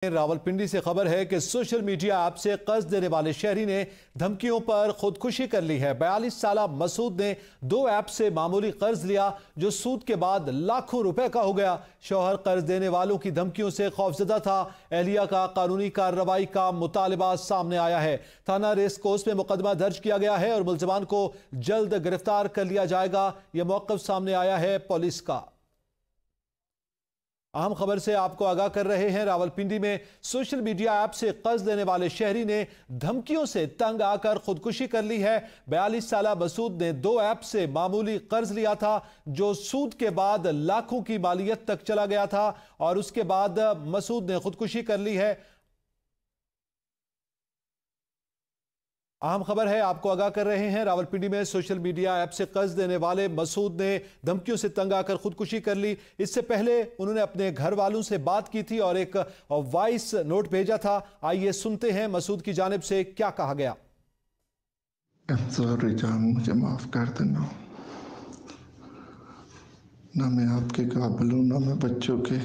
रावलपिंडी से खबर है कि सोशल मीडिया ऐप से कर्ज देने वाले शहरी ने धमकियों पर खुदकुशी कर ली है। 42 साला मसूद ने 2 ऐप से मामूली कर्ज लिया जो सूद के बाद लाखों रुपए का हो गया। शौहर कर्ज देने वालों की धमकियों से खौफजदा था। एहलिया का कानूनी कार्रवाई का मुतालबा सामने आया है। थाना रेस कोर्स में मुकदमा दर्ज किया गया है और मुलजमान को जल्द गिरफ्तार कर लिया जाएगा। यह मौक़िफ़ सामने आया है पुलिस का। अहम खबर से आपको आगाह कर रहे हैं। रावलपिंडी में सोशल मीडिया ऐप से कर्ज लेने वाले शहरी ने धमकियों से तंग आकर खुदकुशी कर ली है। 42 साला मसूद ने 2 ऐप से मामूली कर्ज लिया था जो सूद के बाद लाखों की मालियत तक चला गया था और उसके बाद मसूद ने खुदकुशी कर ली है। अहम खबर है, आपको आगाह कर रहे हैं। रावलपिंडी में सोशल मीडिया ऐप से कर्ज देने वाले मसूद ने धमकियों से तंग आकर खुदकुशी कर ली। इससे पहले उन्होंने अपने घर वालों से बात की थी और एक वॉइस नोट भेजा था। आइए सुनते हैं मसूद की जानिब से क्या कहा गया। सॉरी जान, मुझे माफ कर देना। ना मैं आपके काबिल हूँ, ना मैं बच्चों के,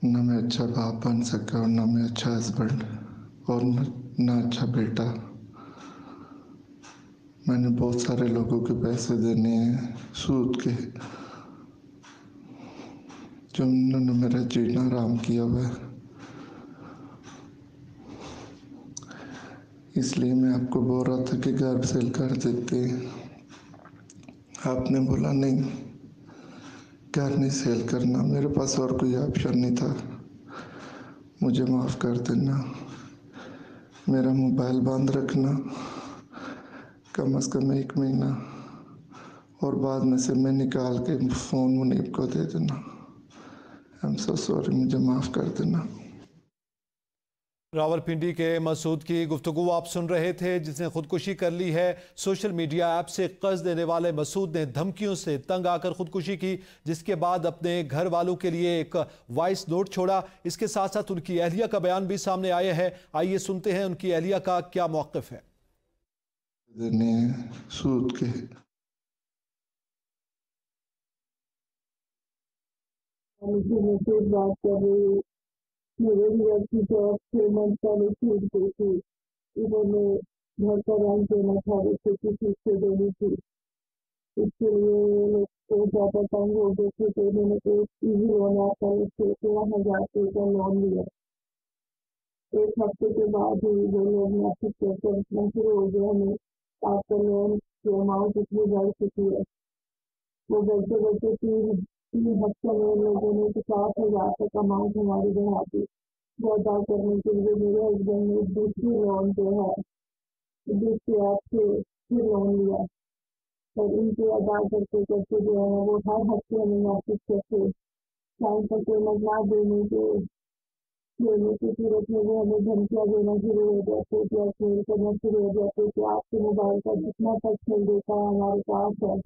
ना मैं अच्छा बाप बन सका और ना मैं अच्छा हस्बैंड और ना अच्छा बेटा। मैंने बहुत सारे लोगों के पैसे देने हैं सूद के, जो उन्होंने मेरा जीना हराम किया हुआ है। इसलिए मैं आपको बोल रहा था कि घर सेल कर देते, आपने बोला नहीं, घर नहीं सेल करना। मेरे पास और कोई ऑप्शन नहीं था। मुझे माफ़ कर देना। मेरा मोबाइल बंद रखना कम से कम 1 महीना और बाद में से मैं निकाल के फ़ोन मुनीब को दे देना। आई एम सो सॉरी, मुझे माफ़ कर देना। रावलपिंडी के मसूद की गुफ्तगू आप सुन रहे थे, जिसने खुदकुशी कर ली है। सोशल मीडिया ऐप से कर्ज देने वाले मसूद ने धमकियों से तंग आकर खुदकुशी की, जिसके बाद अपने घर वालों के लिए एक वॉइस नोट छोड़ा। इसके साथ साथ उनकी एहलिया का बयान भी सामने आया है। आइए सुनते हैं उनकी एहलिया का क्या मौक़िफ़ है। देने सूद के बात कर रही मेरे घर की जॉब 6 मंथ पहले छूट गई थी। इन्होंने घर का रंग देना था, उससे किसी से देनी थी। इसके लिए तो ज़्यादा तंग हो गए थे, तो इन्होंने एक इजी लोन आता है, उससे 13,000 रुपये का लोन लिया। 1 हफ्ते के बाद ही वो लोग मैसेज करके रखना शुरू हो गया हमें, आपका लोन की अमाउंट इतनी बढ़ चुकी है। वो बढ़ते बढ़ते 3 हफ्तों में लोगों ने 50,000 तक अमाउंट हमारी बढ़ा दी। वो अदा करने के लिए मेरे हस्बैंड ने दूसरी लोन जो है दूसरे ऐप से फिर लोन लिया और इनके अदा करते करते जो है वो हर हफ्ते हमें मैसेज करते टाइम पर पेमेंट ना देने की सूरत में वो हमें धमकियाँ देना शुरू हो जाते, ब्लैकमेल करना शुरू हो जाते कि आपके मोबाइल का जितना तक खेल देता है हमारे पास है।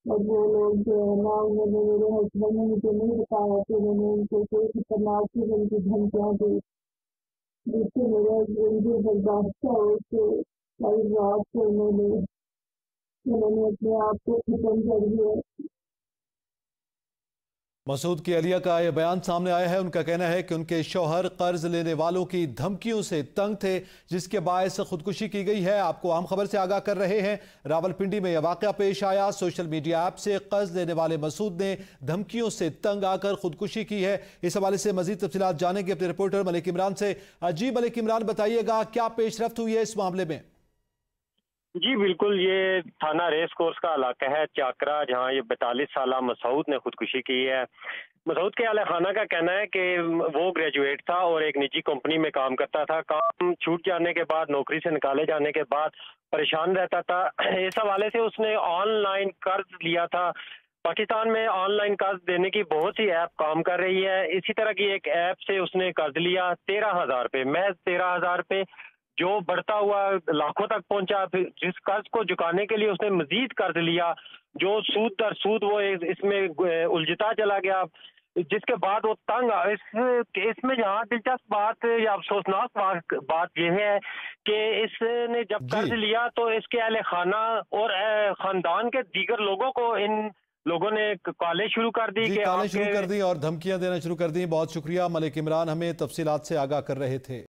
और वो लोग जो है ना, उन्होंने मेरे हस्बैंड ने मुझे नहीं बताया कि उन्होंने उनको कोई खतरनाक किस्म की धमकियाँ दी, जिससे मेरे हस्बैंड जो बर्दाश्त है उससे कई रात को उन्होंने अपने आप को खत्म कर दिया। मसूद की एहलिया का यह बयान सामने आया है। उनका कहना है कि उनके शौहर कर्ज लेने वालों की धमकियों से तंग थे, जिसके बायस खुदकुशी की गई है। आपको अहम खबर से आगाह कर रहे हैं। रावलपिंडी में यह वाकया पेश आया। सोशल मीडिया ऐप से कर्ज लेने वाले मसूद ने धमकियों से तंग आकर खुदकुशी की है। इस हवाले से मजीद तफसीलात जानेंगे अपने रिपोर्टर मलिक इमरान से। जी मलिक इमरान, बताइएगा क्या पेशरफ्त हुई है इस मामले में। जी बिल्कुल, ये थाना रेस कोर्स का इलाका है चाकरा, जहां ये 42 साला मसूद ने खुदकुशी की है। मसूद के अहले खाना का कहना है कि वो ग्रेजुएट था और एक निजी कंपनी में काम करता था। काम छूट जाने के बाद, नौकरी से निकाले जाने के बाद परेशान रहता था। इस हवाले से उसने ऑनलाइन कर्ज लिया था। पाकिस्तान में ऑनलाइन कर्ज देने की बहुत सी ऐप काम कर रही है। इसी तरह की एक ऐप से उसने कर्ज लिया 13,000 रुपये, महज 13,000 रुपये, जो बढ़ता हुआ लाखों तक पहुंचा। फिर जिस कर्ज को चुकाने के लिए उसने मजीद कर्ज लिया, जो सूद दर सूद वो इसमें उलझता चला गया, जिसके बाद वो तंग। इसमें जहाँ दिलचस्प बात या अफसोसनाक बात यह है कि इसने जब कर्ज लिया तो इसके अहले खाना और खानदान के दीगर लोगों को इन लोगों ने कॉलें शुरू कर दी जी, कि कॉलें शुरू आपके कर दी और धमकियां देना शुरू कर दी। बहुत शुक्रिया, मलिक इमरान हमें तफसीलात से आगाह कर रहे थे।